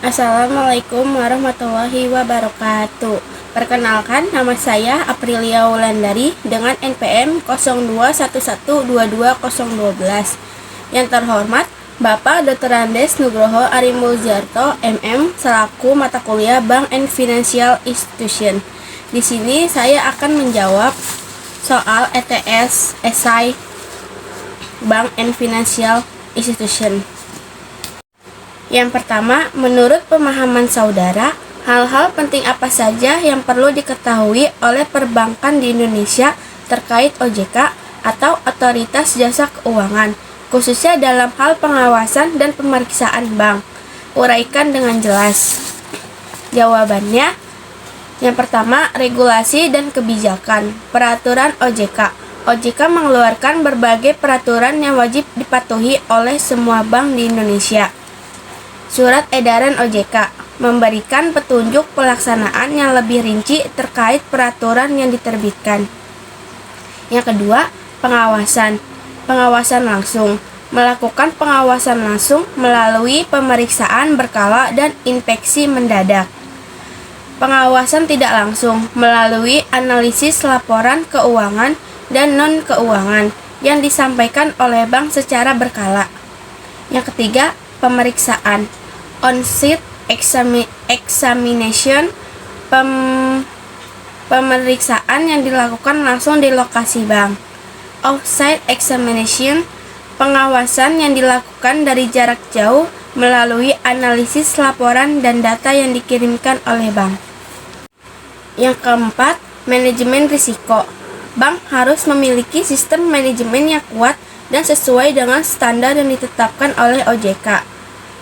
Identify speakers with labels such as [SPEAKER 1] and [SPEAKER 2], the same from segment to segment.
[SPEAKER 1] Assalamualaikum warahmatullahi wabarakatuh. Perkenalkan, nama saya Aprilia Wulandari dengan NPM 0211220012. Yang terhormat, Bapak Dr. Andes Nugroho Arimuljarto, MM, selaku mata kuliah Bank and Financial Institution. Di sini saya akan menjawab soal ETS esai Bank and Financial Institution. Yang pertama, menurut pemahaman saudara, hal-hal penting apa saja yang perlu diketahui oleh perbankan di Indonesia terkait OJK atau Otoritas Jasa Keuangan, khususnya dalam hal pengawasan dan pemeriksaan bank? Uraikan dengan jelas. Jawabannya, yang pertama, regulasi dan kebijakan. Peraturan OJK. OJK mengeluarkan berbagai peraturan yang wajib dipatuhi oleh semua bank di Indonesia. Surat Edaran OJK memberikan petunjuk pelaksanaan yang lebih rinci terkait peraturan yang diterbitkan. Yang kedua, pengawasan. Pengawasan langsung. Melakukan pengawasan langsung melalui pemeriksaan berkala dan inspeksi mendadak. Pengawasan tidak langsung melalui analisis laporan keuangan dan non-keuangan yang disampaikan oleh bank secara berkala. Yang ketiga, pemeriksaan. On-site examination, pemeriksaan yang dilakukan langsung di lokasi bank. Off-site examination, pengawasan yang dilakukan dari jarak jauh melalui analisis laporan dan data yang dikirimkan oleh bank. Yang keempat, manajemen risiko. Bank harus memiliki sistem manajemen yang kuat dan sesuai dengan standar yang ditetapkan oleh OJK.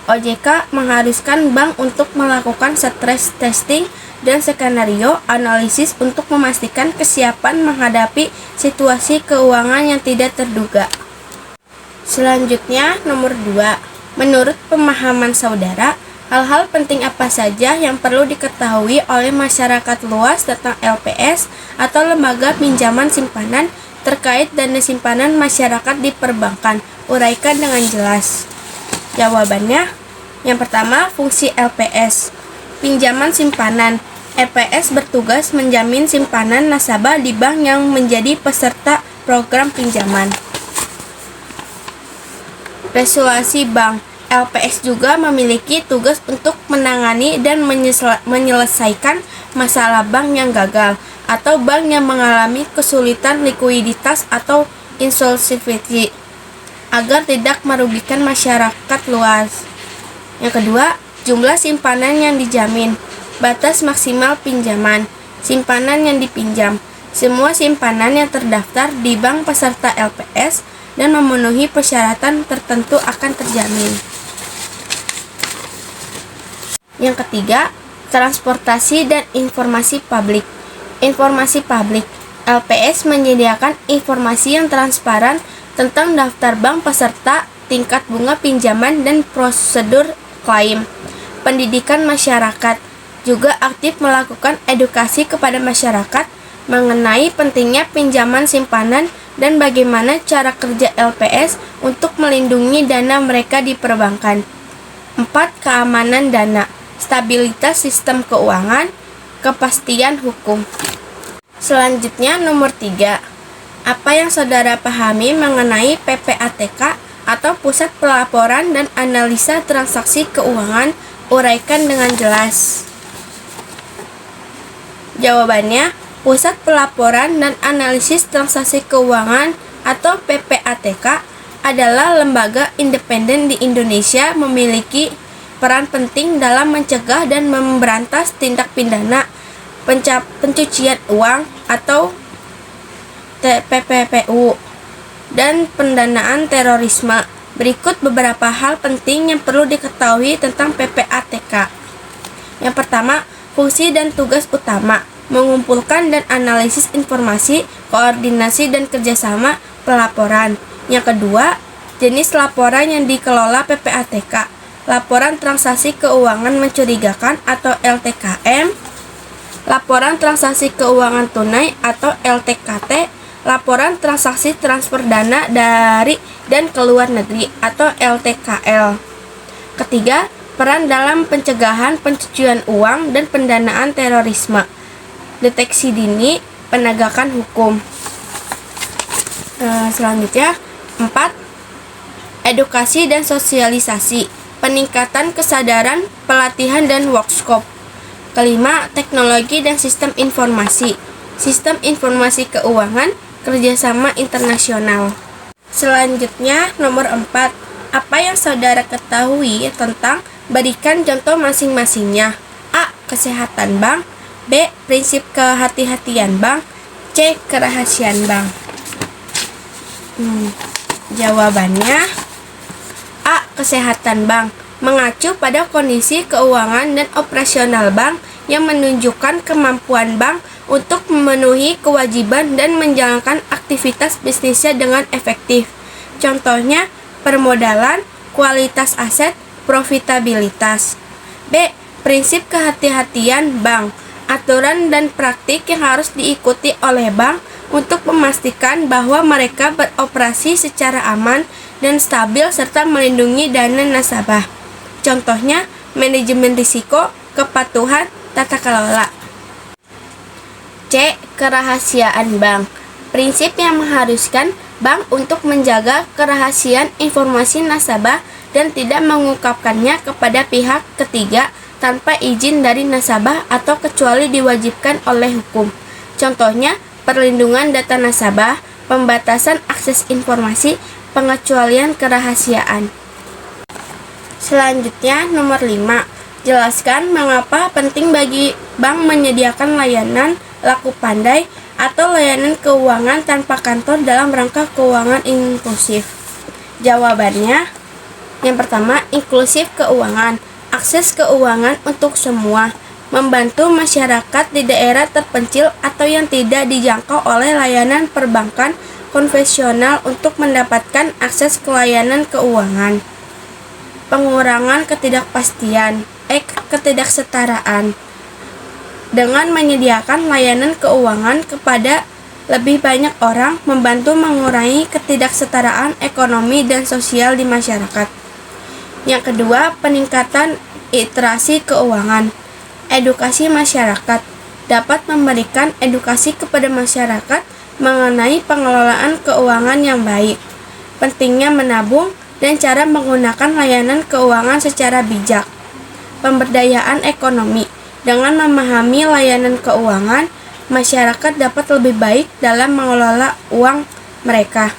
[SPEAKER 1] OJK mengharuskan bank untuk melakukan stress testing dan skenario analisis untuk memastikan kesiapan menghadapi situasi keuangan yang tidak terduga. Selanjutnya, nomor 2. Menurut pemahaman saudara, hal-hal penting apa saja yang perlu diketahui oleh masyarakat luas tentang LPS atau lembaga pinjaman simpanan terkait dana simpanan masyarakat di perbankan? Uraikan dengan jelas. Jawabannya, yang pertama, fungsi LPS. Pinjaman simpanan. LPS bertugas menjamin simpanan nasabah di bank yang menjadi peserta program pinjaman. Resolusi bank. LPS juga memiliki tugas untuk menangani dan menyelesaikan masalah bank yang gagal atau bank yang mengalami kesulitan likuiditas atau insolvency agar tidak merugikan masyarakat luas. Yang kedua, jumlah simpanan yang dijamin. Batas maksimal pinjaman. Simpanan yang dipinjam. Semua simpanan yang terdaftar di bank peserta LPS dan memenuhi persyaratan tertentu akan terjamin. Yang ketiga, transportasi dan informasi publik. Informasi publik. LPS menyediakan informasi yang transparan tentang daftar bank peserta, tingkat bunga pinjaman, dan prosedur klaim. Pendidikan masyarakat juga aktif melakukan edukasi kepada masyarakat mengenai pentingnya pinjaman simpanan dan bagaimana cara kerja LPS untuk melindungi dana mereka di perbankan. 4. Keamanan dana. Stabilitas sistem keuangan, kepastian hukum. Selanjutnya, nomor 3. Apa yang saudara pahami mengenai PPATK atau Pusat Pelaporan dan Analisa Transaksi Keuangan? Uraikan dengan jelas. Jawabannya, Pusat Pelaporan dan Analisis Transaksi Keuangan atau PPATK adalah lembaga independen di Indonesia memiliki peran penting dalam mencegah dan memberantas tindak pidana pencucian uang atau TPPU dan pendanaan terorisme. Berikut beberapa hal penting yang perlu diketahui tentang PPATK. Yang pertama, fungsi dan tugas utama: mengumpulkan dan analisis informasi, koordinasi dan kerjasama pelaporan. Yang kedua, jenis laporan yang dikelola PPATK: laporan transaksi keuangan mencurigakan atau LTKM, laporan transaksi keuangan tunai atau LTKT, laporan transaksi transfer dana dari dan ke luar negeri atau LTKL. Ketiga, peran dalam pencegahan pencucian uang dan pendanaan terorisme, deteksi dini, penegakan hukum. Selanjutnya, 4. Edukasi dan sosialisasi, peningkatan kesadaran, pelatihan dan workshop. Kelima, teknologi dan sistem informasi keuangan, kerjasama internasional. Selanjutnya, nomor 4. Apa yang saudara ketahui tentang, berikan contoh masing-masingnya. A. Kesehatan bank. B. Prinsip kehati-hatian bank. C. Kerahasiaan bank. Jawabannya A. Kesehatan bank, mengacu pada kondisi keuangan dan operasional bank yang menunjukkan kemampuan bank untuk memenuhi kewajiban dan menjalankan aktivitas bisnisnya dengan efektif. Contohnya, permodalan, kualitas aset, profitabilitas. B. Prinsip kehati-hatian bank, aturan dan praktik yang harus diikuti oleh bank untuk memastikan bahwa mereka beroperasi secara aman dan stabil serta melindungi dana nasabah. Contohnya, manajemen risiko, kepatuhan, tata kelola. C. Kerahasiaan bank, prinsip yang mengharuskan bank untuk menjaga kerahasiaan informasi nasabah dan tidak mengungkapkannya kepada pihak ketiga tanpa izin dari nasabah atau kecuali diwajibkan oleh hukum. Contohnya, perlindungan data nasabah, pembatasan akses informasi, pengecualian kerahasiaan. Selanjutnya, nomor 5. Jelaskan mengapa penting bagi bank menyediakan layanan laku pandai atau layanan keuangan tanpa kantor dalam rangka keuangan inklusif. Jawabannya, yang pertama, inklusif keuangan, akses keuangan untuk semua, membantu masyarakat di daerah terpencil atau yang tidak dijangkau oleh layanan perbankan konvensional untuk mendapatkan akses ke layanan keuangan. Pengurangan ketidaksetaraan dengan menyediakan layanan keuangan kepada lebih banyak orang, membantu mengurangi ketidaksetaraan ekonomi dan sosial di masyarakat. Yang kedua, peningkatan literasi keuangan. Edukasi masyarakat dapat memberikan edukasi kepada masyarakat mengenai pengelolaan keuangan yang baik, pentingnya menabung, dan cara menggunakan layanan keuangan secara bijak. Pemberdayaan ekonomi. Dengan memahami layanan keuangan, masyarakat dapat lebih baik dalam mengelola uang mereka.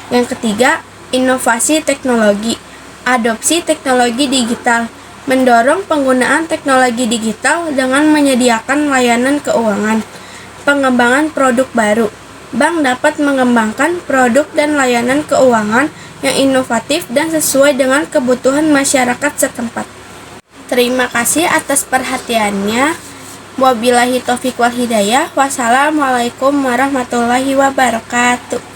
[SPEAKER 1] Yang ketiga, inovasi teknologi. Adopsi teknologi digital, mendorong penggunaan teknologi digital dengan menyediakan layanan keuangan. Pengembangan produk baru. Bank dapat mengembangkan produk dan layanan keuangan yang inovatif dan sesuai dengan kebutuhan masyarakat setempat. Terima kasih atas perhatiannya. Wabillahi taufiq wal hidayah. Wassalamualaikum warahmatullahi wabarakatuh.